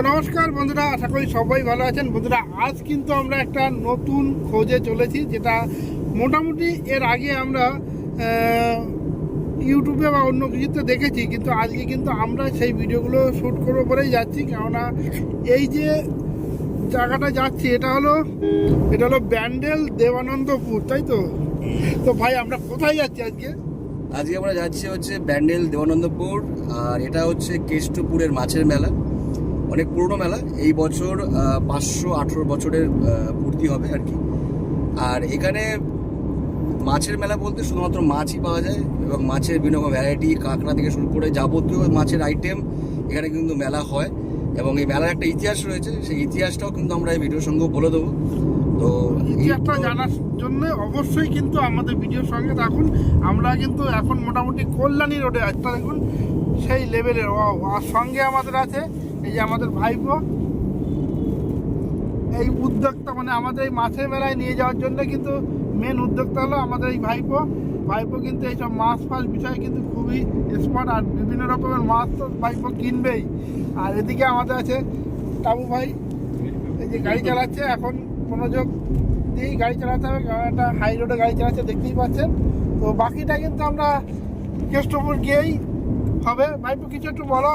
নমস্কার বন্ধুরা, আশা করি সবাই ভালো আছেন। বন্ধুরা, আজ কিন্তু আমরা একটা নতুন খোঁজে চলেছি, যেটা মোটামুটি এর আগে আমরা ইউটিউবে বা অন্য কিছুতে দেখেছি, কিন্তু আজকে কিন্তু আমরা সেই ভিডিওগুলো শ্যুট করবো বলেই যাচ্ছি। কেননা এই যে জায়গাটা যাচ্ছি এটা হলো ব্যান্ডেল দেবানন্দপুর, তাই তো? তো ভাই, আমরা কোথায় যাচ্ছি আজকে? আজকে আমরা যাচ্ছি হচ্ছে ব্যান্ডেল দেবানন্দপুর, আর এটা হচ্ছে কেষ্টপুরের মাছের মেলা। অনেক পুরনো মেলা, এই বছর 518 বছরের পূর্তি হবে আর কি। আর এখানে মাছের মেলা বলতে শুধুমাত্র মাছই পাওয়া যায়, এবং মাছের বিভিন্ন ভ্যারাইটি, কাঁকড়া থেকে শুরু করে যাবতীয় মাছের আইটেম এখানে কিন্তু মেলা হয়। এবং এই মেলার একটা ইতিহাস রয়েছে, সেই ইতিহাসটাও কিন্তু আমরা এই ভিডিওর সঙ্গে বলে দেবো। তো ইতিহাসটা জানার জন্য অবশ্যই কিন্তু আমাদের ভিডিওর সঙ্গে থাকুন। আমরা কিন্তু এখন মোটামুটি কল্যাণী রোডে একটা দেখুন সেই লেভেলের, আর সঙ্গে আমাদের আছে এই যে আমাদের ভাইপো, এই উদ্যোক্তা, মানে আমাদের এই মাছের মেলায় নিয়ে যাওয়ার জন্য কিন্তু মেন উদ্যোক্তা হলো আমাদের এই ভাইপো। কিন্তু এইসব মাছ ফাছ বিষয়ে কিন্তু খুবই এক্সপার্ট, আর বিভিন্ন রকমের মাছ তো ভাইপো কিনবেই। আর এদিকে আমাদের আছে টাবু ভাই, এই যে গাড়ি চালাচ্ছে, এখন মনোযোগ দিয়েই গাড়ি চালাতে হবে, কারণ একটা হাই রোডে গাড়ি চালাচ্ছে, দেখতেই পাচ্ছেন। তো বাকিটা কিন্তু আমরা কেষ্টপুর গিয়েই হবে। ভাইপো, কিছু একটু বলো,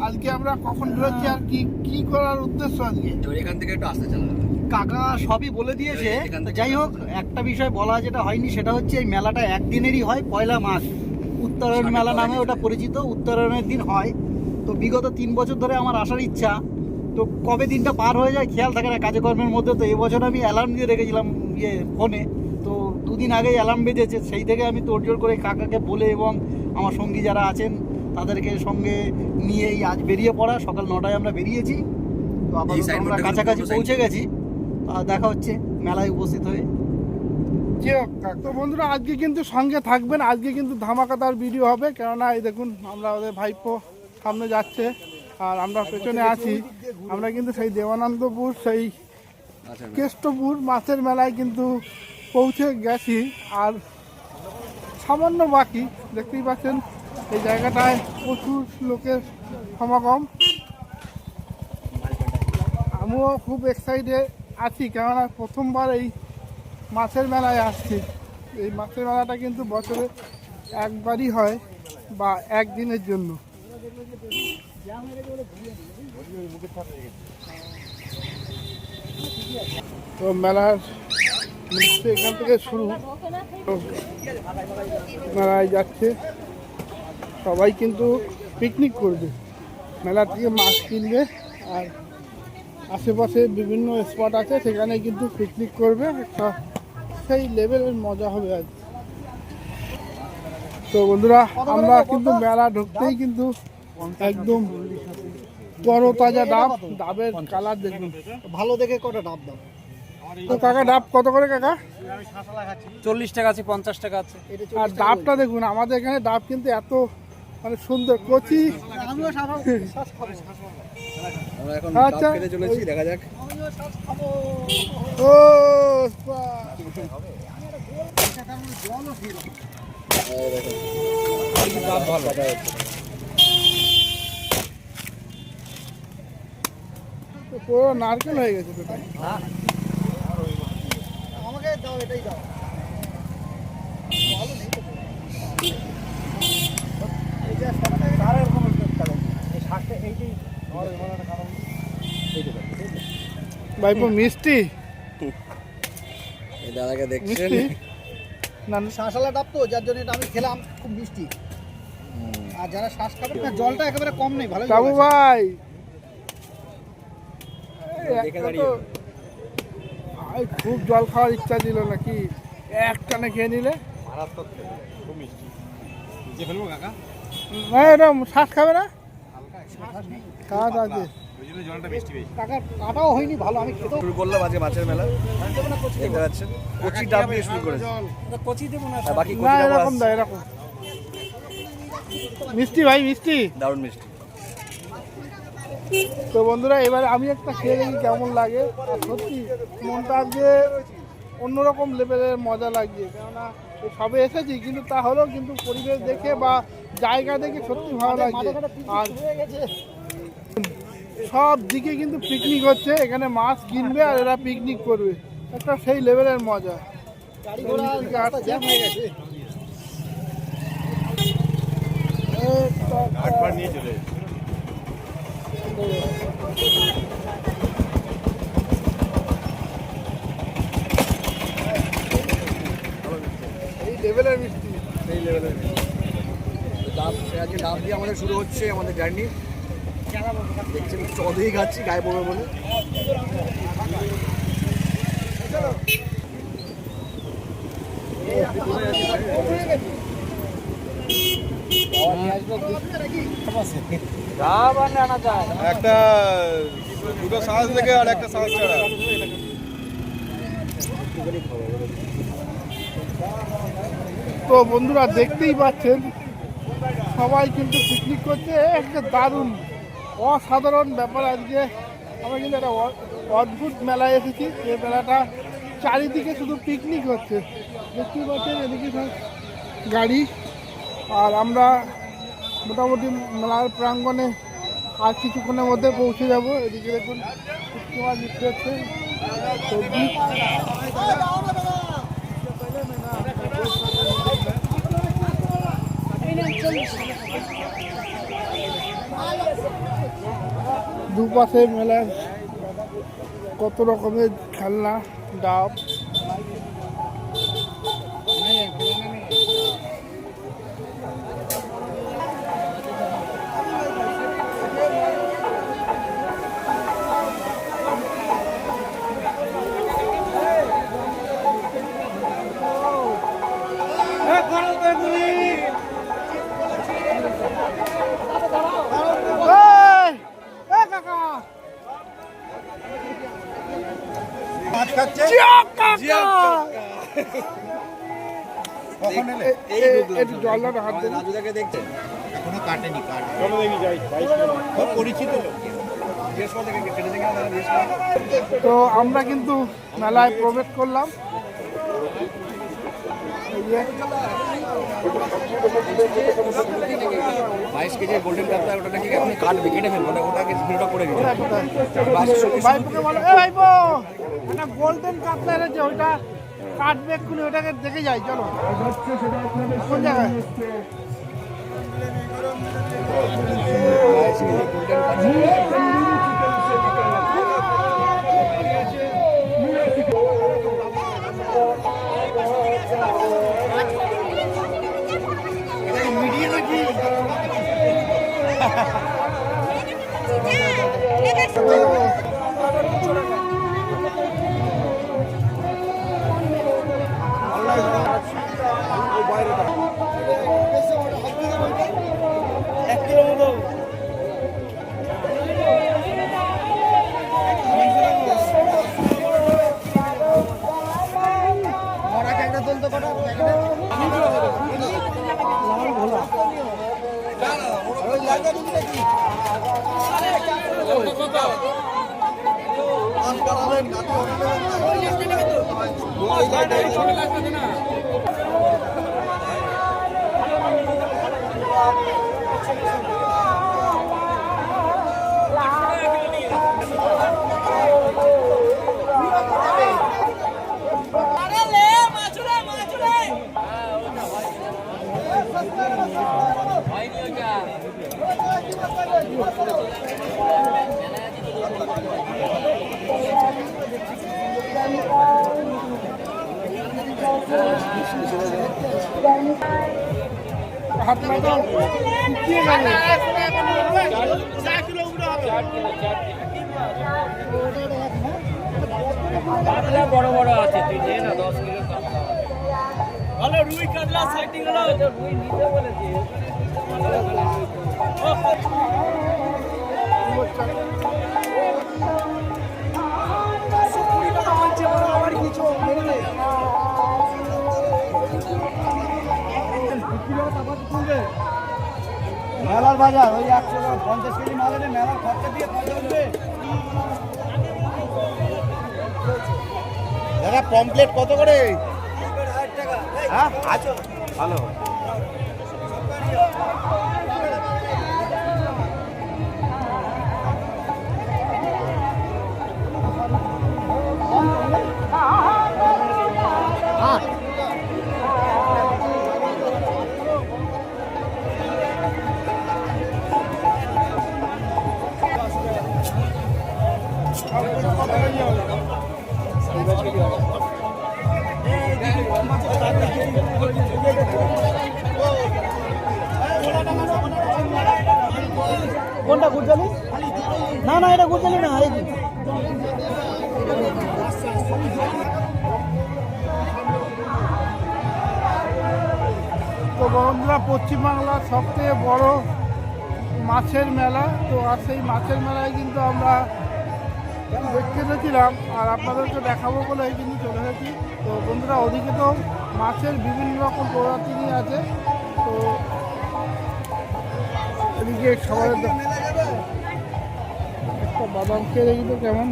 আজকে আমরা কখন বেরোচ্ছি আর কি করার উদ্দেশ্য আজকে? এখান থেকে একটু আসতে চালাবে। কাকা সবই বলে দিয়েছে। যাই হোক, একটা বিষয় বলা যেটা হয়নি সেটা হচ্ছে এই মেলাটা একদিনেরই হয়, পয়লা মাঘ উত্তরায়ণ মেলা নামে ওটা পরিচিত। উত্তরায়ণের দিন হয়। তো বিগত 3 বছর ধরে আমার আসার ইচ্ছা, তো কবে দিনটা পার হয়ে যায় খেয়াল থাকে না কাজকর্মের মধ্যে। তো এবছর আমি অ্যালার্ম দিয়ে রেখেছিলাম ফোনে, তো 2 দিন আগেই অ্যালার্ম বেজেছে। সেই থেকে আমি তোড়জোড় করে কাকাকে বলে এবং আমার সঙ্গী যারা আছেন তাদেরকে সঙ্গে নিয়েই আজ বেরিয়ে পড়া। সকাল 9টায় আমরা বেরিয়েছি, তো আপাতত আমরা কাছাকাছি পৌঁছে গেছি। দেখা হচ্ছে মেলায় উপস্থিত হয়ে। তো বন্ধুরা, আজকে কিন্তু সঙ্গে থাকবেন, আজকে কিন্তু ধামাকাদার ভিডিও হবে। কেননা এই দেখুন আমরা ওদের ভাইপো সামনে যাচ্ছে আর আমরা পেছনে আছি। আমরা কিন্তু সেই দেবানন্দপুর, সেই কেষ্টপুর মাছের মেলায় কিন্তু পৌঁছে গেছি, আর সামান্য বাকি। দেখতেই পাচ্ছেন এই জায়গাটায় প্রচুর লোকের সমাগম। আমিও খুব এক্সাইটেড আছি, কেননা প্রথমবার এই মাছের মেলায় আসছি। এই মাছের মেলাটা কিন্তু বছরে একবারই হয়, বা একদিনের জন্য। তো মেলার এখান থেকে শুরু, মেলায় যাচ্ছে সবাই কিন্তু পিকনিক করবে, মেলা থেকে মাছ কিনবে, আর আশেপাশে বিভিন্ন স্পট আছে সেখানে কিন্তু পিকনিক করবে। একটা সেই লেভেলের মজা হবে আজ। তো বন্ধুরা, আমরা কিন্তু মেলা ঢুকতেই কিন্তু একদম তরতাজা ডাবের কালার দেখুন। ভালো দেখে কটা ডাব দাও। তো কাকা, ডাব কত করে কাকা? 40 টাকা আছে, 50 টাকা আছে। আর ডাবটা দেখুন, আমাদের এখানে ডাব কিন্তু এত মানে সুন্দর কচি। আমরা এখন ডাব খেতে চলেছি, দেখা যাক। ও পুরো নারকেল হয়ে গেছে তো। আমাকে দাও, এটাই দাও। ভাইপো, মিষ্টি দাদাকে দেখছেন, না শাঁসালা ডাব তো, যার জন্য এটা আমি খেলাম, খুব মিষ্টি। আর যারা শ্বাস খাবে না, জলটা একেবারে কম নেই, ভালো। বাবু ভাই, খুব জল খাওয়ার ইচ্ছা ছিল নাকি? একটানে খেয়ে নিলে না, এটা শ্বাস খাবে না, কাজ আছে। কাটাও হয়নি ভালো, আমি খেতেও শুরু করলাম আজকে মাছের মেলা। দেখতে পাচ্ছেন কচি ডাব দিয়ে শুরু করেছে। কচি দেবো না, আর বাকি না, কচি ডাব এরকম দেয়, এরকম মিষ্টি ভাই, মিষ্টি দারুণ মিষ্টি। তো বন্ধুরা, এবারে আমি একটা খেয়ে দেখি কেমন লাগে। আর সত্যি মনটা আজকে অন্যরকম লেভেলের মজা লাগছে, কেননা সবে এসেছি, কিন্তু তা হলেও কিন্তু পরিবেশ দেখে বা জায়গা দেখে সত্যি ভালো লাগছে। আর সব দিকে কিন্তু পিকনিক হচ্ছে, এখানে মাছ কিনবে আর এরা পিকনিক করবে, একটা সেই লেভেলের মজা। গাড়ি ঘোড়া রাস্তা জ্যাম হয়ে গেছে। এই লেভেলের মিষ্টি। আজকে ডাব দিয়ে আমাদের শুরু হচ্ছে আমাদের জার্নি। দেখছেন চদেই খাচ্ছি গায়ে পড়বে বলে। একটা দুটো শ্বাস থেকে আর একটা শ্বাস ছাড়া। তো বন্ধুরা দেখতেই পাচ্ছেন সবাই কিন্তু পিকনিক করছে, একটা দারুণ অসাধারণ ব্যাপার। আজকে আমরা কিন্তু একটা অদ্ভুত মেলায় এসেছি, যে মেলাটা চারিদিকে শুধু পিকনিক হচ্ছে, দেখতেই পাচ্ছেন এদিকে সব গাড়ি। আর আমরা মোটামুটি মেলার প্রাঙ্গণে আর কিছুক্ষণের মধ্যে পৌঁছে যাব। এদিকে দেখুন মাছ বিক্রি হচ্ছে, সবজি। দুপাশে মেলার কত রকমের খেলনা, ডাব। জলটা হাত দেন। রাজুদাকে দেখছেন এখনো কাটেনি, চলো দেখি যাই, খুব পরিচিত লোক। তো আমরা কিন্তু মেলায় প্রবেশ করলাম। 22 কেজির গোল্ডেন কাপটা ওটা নাকি এখন কাটবে, কেটে ফেলবো না, ওটাকে ভিডিওটা করে দিই। ভাইপোকে বলো, এ ভাইপো একটা গোল্ডেন কাপটা এনেছে, ওইটা কাটবে এক্ষুনি, ওটাকে দেখে যাই। চলো কোন জায়গায়? মিডিয়া নাকি? হাত লাগাও, শুকিয়ে গেলে। বড় বড় আছে, তুই নে না 10 কিলো ভালো রুই কাতলা সাইটিং হলো, রুই নিতে বলেছি। মেলার বাজার ওই 150 কেজি মাল এনে মেলার খরচা দিয়ে পয়সা উঠবে। দাদা পমপ্লেট কত করে? হ্যাঁ আচ্ছা ভালো। কোনটা গুরজালি? না না, এটা গুরজালি না, এই তো বন্ধুরা, পশ্চিমবাংলার সবথেকে বড় মাছের মেলা। তো আর সেই মাছের মেলায় কিন্তু আমরা দেখতে এসেছিলাম, আর আপনাদেরকে দেখাবো বলে কিন্তু চলে এসেছি। তো বন্ধুরা, ওদিকে তো মাছের বিভিন্ন রকম প্রজাতি নিয়ে আছে। তো এদিকে খাবারের একটা বাদাম খেয়ে দেখি তো কেমন।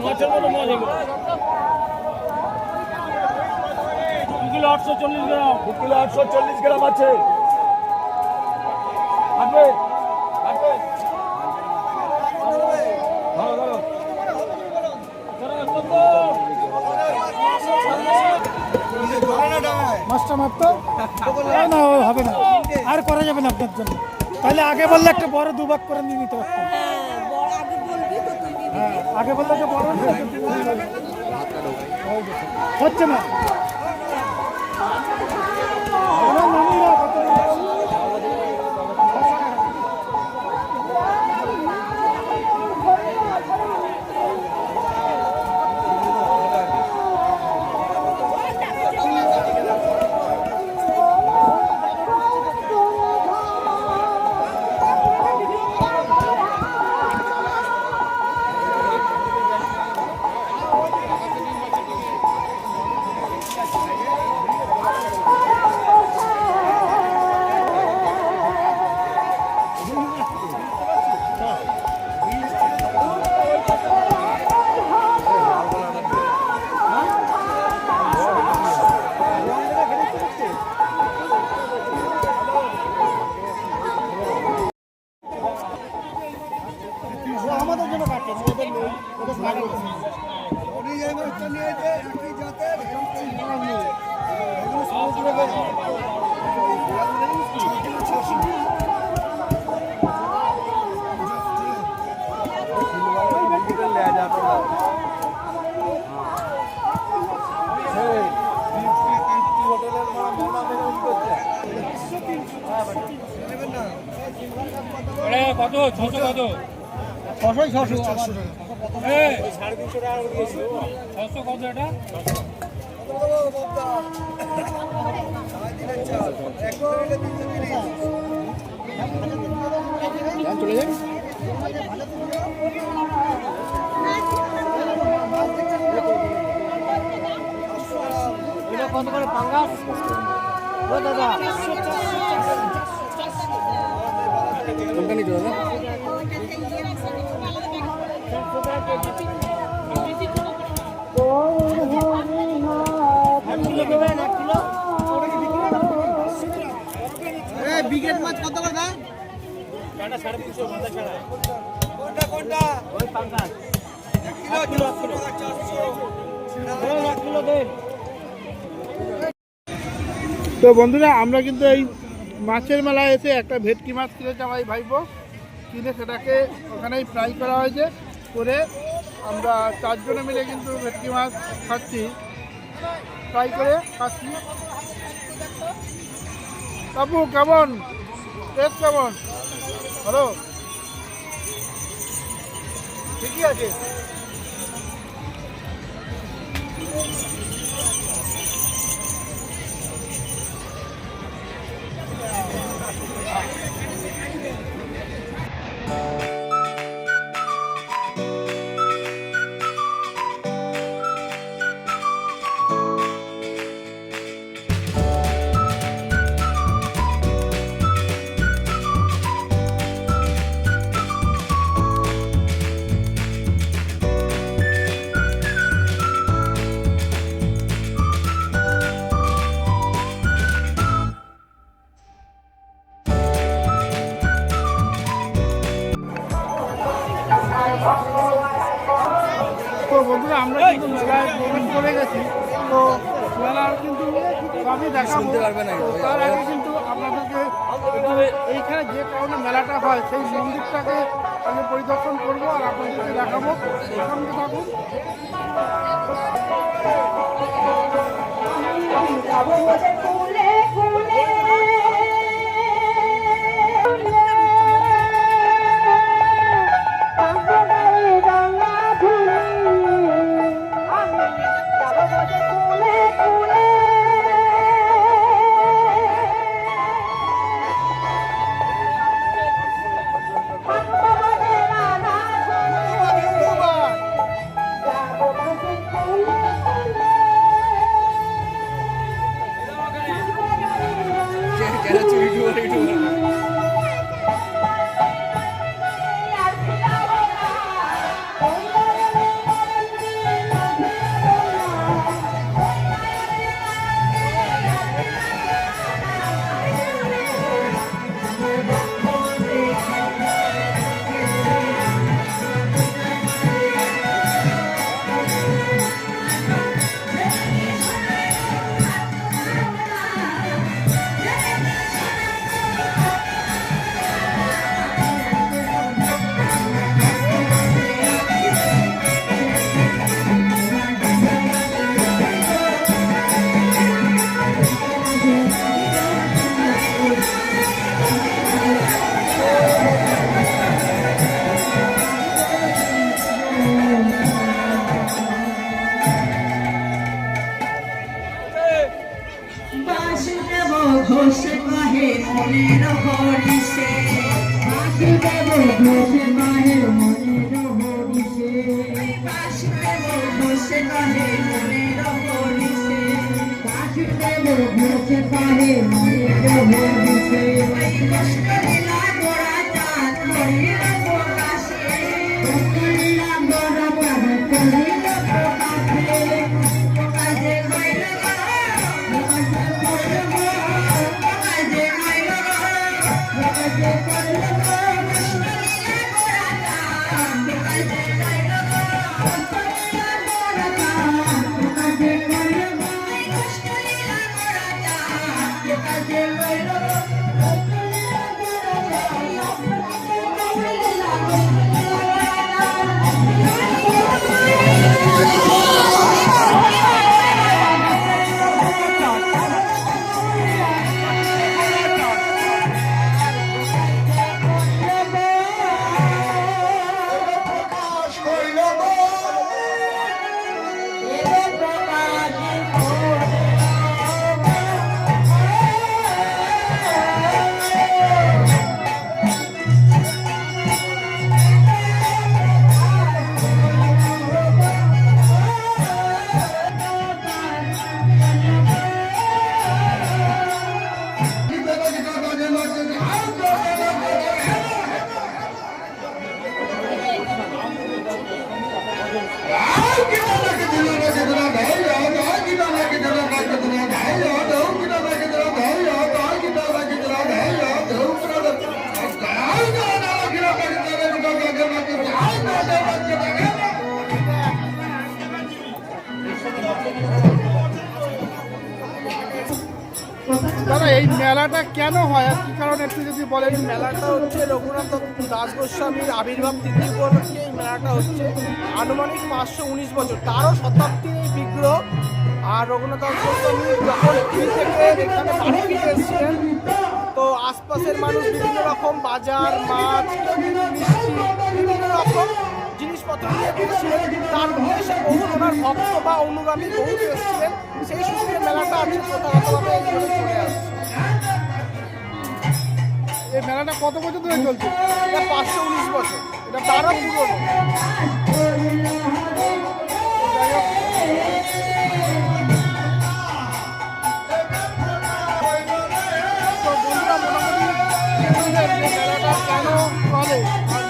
মাছের মতো মাছ এগুলো 2 কিলো 840 গ্রাম, 2 কিলো 840 গ্রাম আছে। আসবে আসবে, ধরো ধরো মাছটা মারতো না, হবে না, আর করা যাবে না আপনার জন্য। তাহলে আগে বললে একটা বড় দুভাগ করে নিয়ে নিতে পারতাম। হ্যাঁ, আগে বললে একটা বড় হচ্ছে না। আমাদের জন্য কাটছে, ওদের কত 600 কত 600 350 টাকা দিয়েছি। 600 কত এটা? চলে যান। কত করে পাঙ্গাস? ও দাদা, কোনটা নিতে দাদা? বিকেট মাছ কত করে দাম? কাটা 350 মাথা ছাড়া। কোনটা কোনটা? ওই পাঙ্গাস 1 কিলো 400 1 কিলো দেন। তো বন্ধুরা, আমরা কিন্তু এই মাছের মেলায় এসে একটা ভেটকি মাছ কিনেছে আমার এই ভাইপো, কিনে সেটাকে ওখানেই ফ্রাই করা হয়েছে। করে আমরা 4 জনে মিলে কিন্তু ভেটকি মাছ খাচ্ছি, ফ্রাই করে খাচ্ছি। কাপু কেমন, টেস্ট কেমন? ভালো, ঠিকই আছে। আমরা কিন্তু মেলায় প্রবেশ করে গেছি, তো মেলার কিন্তু সবই দেখাবো। শুনতে পারবে না তো তার আগে কিন্তু আপনাদেরকে এইখানে যে কারণে মেলাটা হয় সেই মন্দিরটাকে আমি পরিদর্শন করবো আর আপনাদেরকে দেখাবো। সঙ্গে থাকুন। বাসুদেব ঘোষ কহে মনের হরিষে, বাসুদেব ঘোষ কহে মনের হরিষে, বাসুদেব ঘোষ কহে মনের হরিষে, বাসুদেব ঘোষ কহে মনের হরিষে। কৃষ্ণলীলা গোড়া চাঁদ করিল প্রকাশে, কৃষ্ণলীলা গোড়া চাঁদ করিল প্রকাশে, প্রকাশে হইল দাদা এই মেলাটা কেন হয় আর কি কারণে একটু যদি বলেন। মেলাটা হচ্ছে রঘুনাথ দাস গোস্বামীর আবির্ভাব তিথি উপলক্ষে এই মেলাটা হচ্ছে। আনুমানিক 519 বছর, 13 শতাব্দীর এই বিগ্রহ। আর রঘুনাথ দাস গোস্বামী যখন পুরী থেকে এখানে বাড়ি ফিরে এসেছিলেন, তো আশপাশের মানুষ বিভিন্ন রকম বাজার, মাছ, মিষ্টি, বিভিন্ন রকম জিনিসপত্র নিয়ে এসেছিলেন। তার উদ্দেশ্যে বহু ওনার ভক্ত বা অনুগামী বহু এসেছিলেন। সেই সূত্রে মেলাটা আজকে প্রথাগতভাবে এইভাবে চলে আসছে। এই মেলাটা কত বছর ধরে চলছে? এটা 519 বছর, এটা তারও পুরনো। তো বন্ধুরা মোটামুটি যে মেলাটা কেন চলে আর